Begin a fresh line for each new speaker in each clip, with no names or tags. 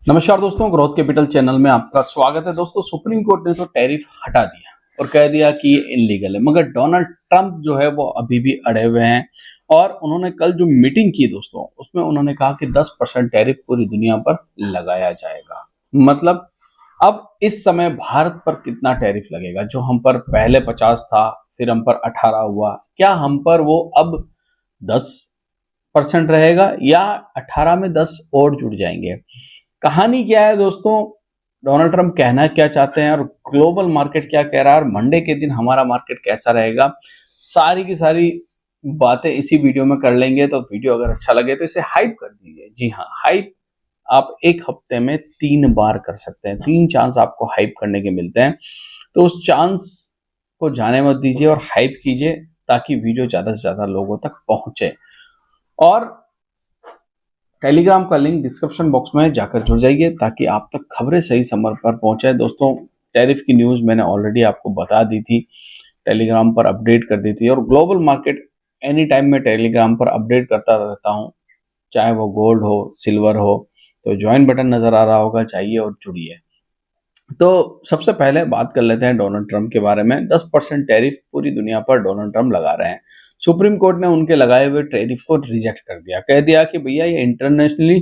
नमस्कार दोस्तों, growth capital channel में आपका स्वागत है। दोस्तों, सुप्रीम कोर्ट ने तो टैरिफ हटा दिया और कह दिया कि ये इलीगल है, मगर डोनाल्ड ट्रंप जो है वो अभी भी अड़े हुए हैं। और उन्होंने कल जो मीटिंग की दोस्तों, उसमें उन्होंने कहा कि 10% टैरिफ पूरी दुनिया पर लगाया जाएगा। मतलब अब इस समय भारत पर कितना टैरिफ लगेगा? जो हम पर पहले 50 था, फिर हम पर 18 हुआ, क्या हम पर वो अब 10% रहेगा या 18 में 10 और जुड़ जाएंगे? कहानी क्या है दोस्तों? डोनाल्ड ट्रंप कहना क्या चाहते हैं और ग्लोबल मार्केट क्या कह रहा है, और मंडे के दिन हमारा मार्केट कैसा रहेगा, सारी की सारी बातें इसी वीडियो में कर लेंगे। तो वीडियो अगर अच्छा लगे तो इसे हाइप कर दीजिए। जी हाँ, हाइप आप एक हफ्ते में 3 बार कर सकते हैं। 3 चांस आपको हाइप करने के मिलते हैं, तो उस चांस को जाने मत दीजिए और हाइप कीजिए ताकि वीडियो ज्यादा से ज्यादा लोगों तक पहुंचे। और टेलीग्राम का लिंक डिस्क्रिप्शन बॉक्स में जाकर जुड़ जाइए ताकि आप तक खबरें सही समय पर पहुंचे। दोस्तों, टैरिफ की न्यूज़ मैंने ऑलरेडी आपको बता दी थी, टेलीग्राम पर अपडेट कर दी थी। और ग्लोबल मार्केट एनी टाइम मैं टेलीग्राम पर अपडेट करता रहता हूं, चाहे वो गोल्ड हो, सिल्वर हो। तो ज्वाइन बटन नज़र आ रहा होगा, जाइए और जुड़िए। तो सबसे पहले बात कर लेते हैं डोनाल्ड ट्रंप के बारे में। 10% टैरिफ पूरी दुनिया पर डोनाल्ड ट्रंप लगा रहे हैं। सुप्रीम कोर्ट ने उनके लगाए हुए टैरिफ को रिजेक्ट कर दिया, कह दिया कि भैया ये इंटरनेशनली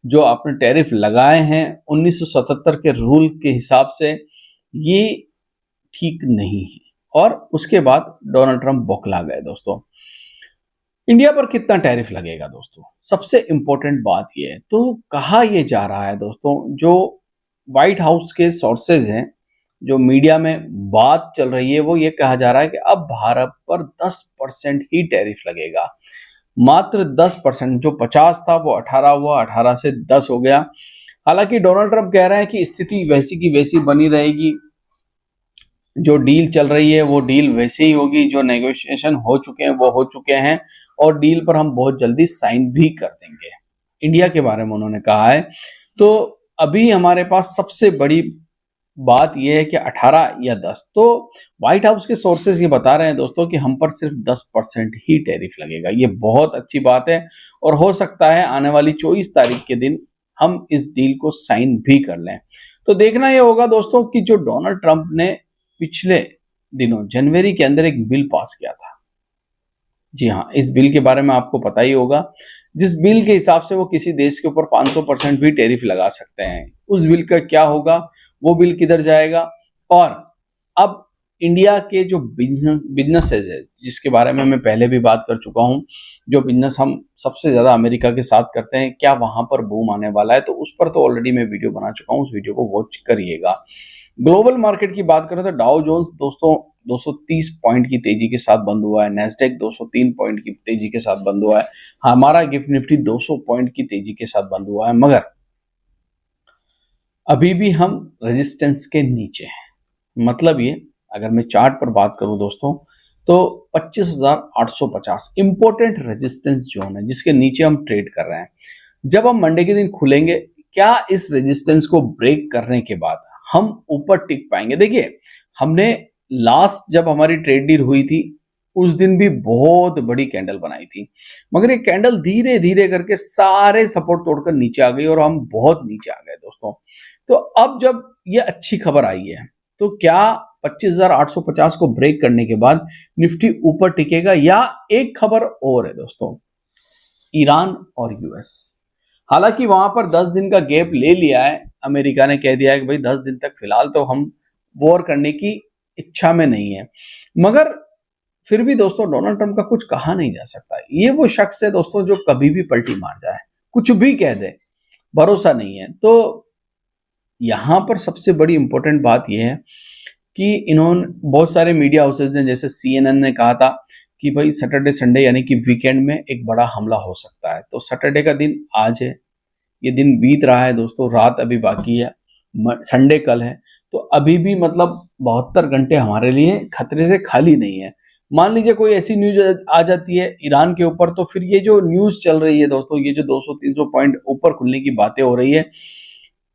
जो आपने टैरिफ लगाए हैं 1977 के रूल के हिसाब से ये ठीक नहीं है। और उसके बाद डोनाल्ड ट्रंप बौखला गए। दोस्तों, इंडिया पर कितना टैरिफ लगेगा? दोस्तों, सबसे इंपॉर्टेंट बात यह है, तो कहा यह जा रहा है दोस्तों, जो व्हाइट हाउस के सोर्सेज हैं, जो मीडिया में बात चल रही है, वो ये कहा जा रहा है कि अब भारत पर 10% ही टैरिफ लगेगा। मात्र 10%। जो 50 था वो 18 हुआ, 18 से 10 हो गया। हालांकि डोनाल्ड ट्रंप कह रहे हैं कि स्थिति वैसी की वैसी बनी रहेगी, जो डील चल रही है वो डील वैसे ही होगी, जो नेगोशिएशन हो चुके हैं वो हो चुके हैं, और डील पर हम बहुत जल्दी साइन भी कर देंगे। इंडिया के बारे में उन्होंने कहा है। तो अभी हमारे पास सबसे बड़ी बात यह है कि 18 या 10। तो व्हाइट हाउस के सोर्सेज ये बता रहे हैं दोस्तों कि हम पर सिर्फ 10% ही टैरिफ लगेगा। ये बहुत अच्छी बात है और हो सकता है आने वाली 24 तारीख के दिन हम इस डील को साइन भी कर लें। तो देखना यह होगा दोस्तों कि जो डोनाल्ड ट्रंप ने पिछले दिनों जनवरी के अंदर एक बिल पास किया था, जी हाँ, इस बिल के बारे में आपको पता ही होगा, जिस बिल के हिसाब से वो किसी देश के ऊपर 500% भी टैरिफ लगा सकते हैं। उस बिल का क्या होगा, वो बिल किधर जाएगा? और अब इंडिया के जो बिजनेसेस है, जिसके बारे में मैं पहले भी बात कर चुका हूं, जो बिजनेस हम सबसे ज्यादा अमेरिका के साथ करते हैं, क्या वहां पर बूम आने वाला है? तो उस पर तो ऑलरेडी मैं वीडियो बना चुका हूं, उस वीडियो को वॉच करिएगा। ग्लोबल मार्केट की बात करें तो डाउ जोन्स दोस्तों 230 पॉइंट की तेजी के साथ बंद हुआ है। नेस्डेक 203 पॉइंट की तेजी के साथ बंद हुआ है। हमारा गिफ्ट निफ्टी 200 पॉइंट की तेजी के साथ बंद हुआ है, मगर अभी भी हम रेजिस्टेंस के नीचे हैं। मतलब ये, अगर मैं चार्ट पर बात करूं दोस्तों, तो 25,850 इंपॉर्टेंट रेजिस्टेंस जोन है, जिसके नीचे हम ट्रेड कर रहे हैं। जब हम मंडे के दिन खुलेंगे, क्या इस रेजिस्टेंस को ब्रेक करने के बाद हम ऊपर टिक पाएंगे? देखिए, हमने लास्ट जब हमारी ट्रेड डील हुई थी उस दिन भी बहुत बड़ी कैंडल बनाई थी, मगर ये कैंडल धीरे धीरे करके सारे सपोर्ट तोड़कर नीचे आ गई और हम बहुत नीचे आ गए दोस्तों। तो अब जब ये अच्छी खबर आई है, तो क्या 25,850 को ब्रेक करने के बाद निफ्टी ऊपर टिकेगा? या एक खबर और है दोस्तों, ईरान और यूएस। हालांकि वहां पर 10 दिन का गैप ले लिया है, अमेरिका ने कह दिया है कि भाई 10 दिन तक फिलहाल तो हम वॉर करने की इच्छा में नहीं है, मगर फिर भी दोस्तों डोनाल्ड ट्रंप का कुछ कहा नहीं जा सकता। ये वो शख्स है दोस्तों जो कभी भी पलटी मार जाए, कुछ भी कह दे, भरोसा नहीं है। तो यहां पर सबसे बड़ी इंपॉर्टेंट बात यह है कि इन्होंने, बहुत सारे मीडिया हाउसेज ने, जैसे CNN ने कहा था कि भाई सैटरडे संडे यानी कि वीकेंड में एक बड़ा हमला हो सकता है। तो सैटरडे का दिन आज है, ये दिन बीत रहा है दोस्तों, रात अभी बाकी है, संडे कल है। तो अभी भी मतलब 72 घंटे हमारे लिए खतरे से खाली नहीं है। मान लीजिए कोई ऐसी न्यूज आ जाती है ईरान के ऊपर, तो फिर ये जो न्यूज चल रही है दोस्तों, ये जो 200-300 पॉइंट ऊपर खुलने की बातें हो रही है,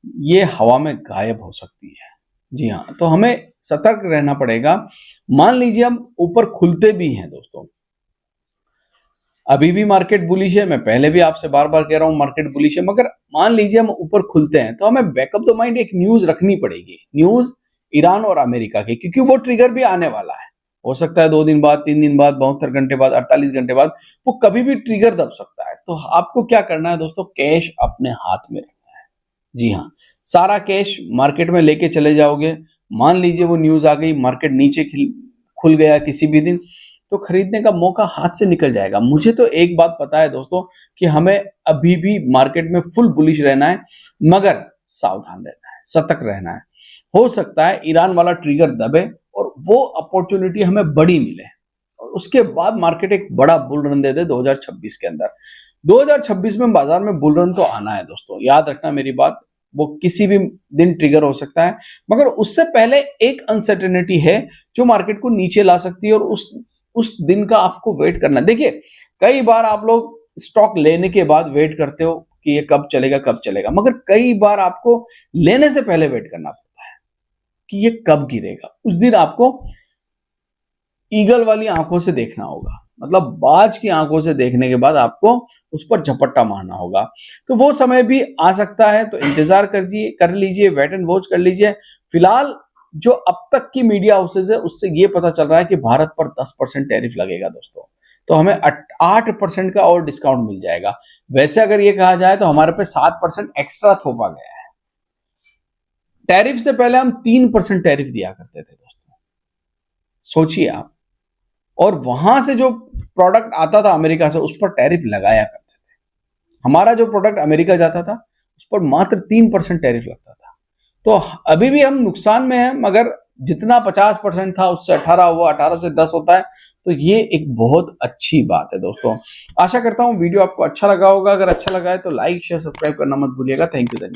ये हवा में गायब हो सकती है। जी हाँ, तो हमें सतर्क रहना पड़ेगा। मान लीजिए हम ऊपर खुलते भी हैं दोस्तों, अभी भी मार्केट बुलिश है, मैं पहले भी आपसे बार बार कह रहा हूं मार्केट बुलिश है, मगर मान लीजिए हम ऊपर खुलते हैं तो हमें बैकअप द माइंड एक न्यूज रखनी पड़ेगी, न्यूज ईरान और अमेरिका की, क्योंकि वो ट्रिगर भी आने वाला है। हो सकता है 2 दिन बाद, 3 दिन बाद, 72 घंटे बाद, 48 घंटे बाद, वो कभी भी ट्रिगर दब सकता है। तो आपको क्या करना है दोस्तों, कैश अपने हाथ में रखना है। जी हाँ, सारा कैश मार्केट में लेके चले जाओगे। मान लीजिए वो न्यूज आ गई, मार्केट नीचे खुल गया किसी भी दिन, तो खरीदने का मौका हाथ से निकल जाएगा। मुझे तो एक बात पता है दोस्तों कि हमें अभी भी मार्केट में फुल बुलिश रहना है, मगर सावधान रहना है, सतर्क रहना है। हो सकता है ईरान वाला ट्रिगर दबे और वो अपॉर्चुनिटी हमें बड़ी मिले और उसके बाद मार्केट एक बड़ा बुल रन दे दे 2026 के अंदर। 2026 में बाजार में बुल रन तो आना है दोस्तों, याद रखना मेरी बात, वो किसी भी दिन ट्रिगर हो सकता है, मगर उससे पहले एक अनसर्टेनिटी है जो मार्केट को नीचे ला सकती है और उस दिन का आपको वेट करना। देखिए, कई बार आप लोग स्टॉक लेने के बाद वेट करते हो कि ये कब चलेगा कब चलेगा, मगर कई बार आपको लेने से पहले वेट करना पड़ता है कि ये कब गिरेगा। उस दिन आपको ईगल वाली आंखों से देखना होगा, मतलब बाज की आंखों से देखने के बाद आपको उस पर झपट्टा मारना होगा। तो वो समय भी आ सकता है, तो इंतजार कर लीजिए, वेट एंड वॉच कर लीजिए। फिलहाल जो अब तक की मीडिया हाउसेज है उससे ये पता चल रहा है कि भारत पर 10% टैरिफ लगेगा दोस्तों, तो हमें 8% का और डिस्काउंट मिल जाएगा। वैसे अगर ये कहा जाए तो हमारे पे 7% एक्स्ट्रा थोपा गया है। टैरिफ से पहले हम 3% टैरिफ दिया करते थे दोस्तों, सोचिए आप, और वहां से जो प्रोडक्ट आता था अमेरिका से उस पर टैरिफ लगाया करते थे। हमारा जो प्रोडक्ट अमेरिका जाता था उस पर मात्र 3% टैरिफ लगता था। तो अभी भी हम नुकसान में हैं, मगर जितना 50% था उससे 18 हुआ, 18 से 10 होता है, तो ये एक बहुत अच्छी बात है दोस्तों। आशा करता हूँ वीडियो आपको अच्छा लगा होगा। अगर अच्छा लगा है तो लाइक शेयर सब्सक्राइब करना मत भूलिएगा। Thank you.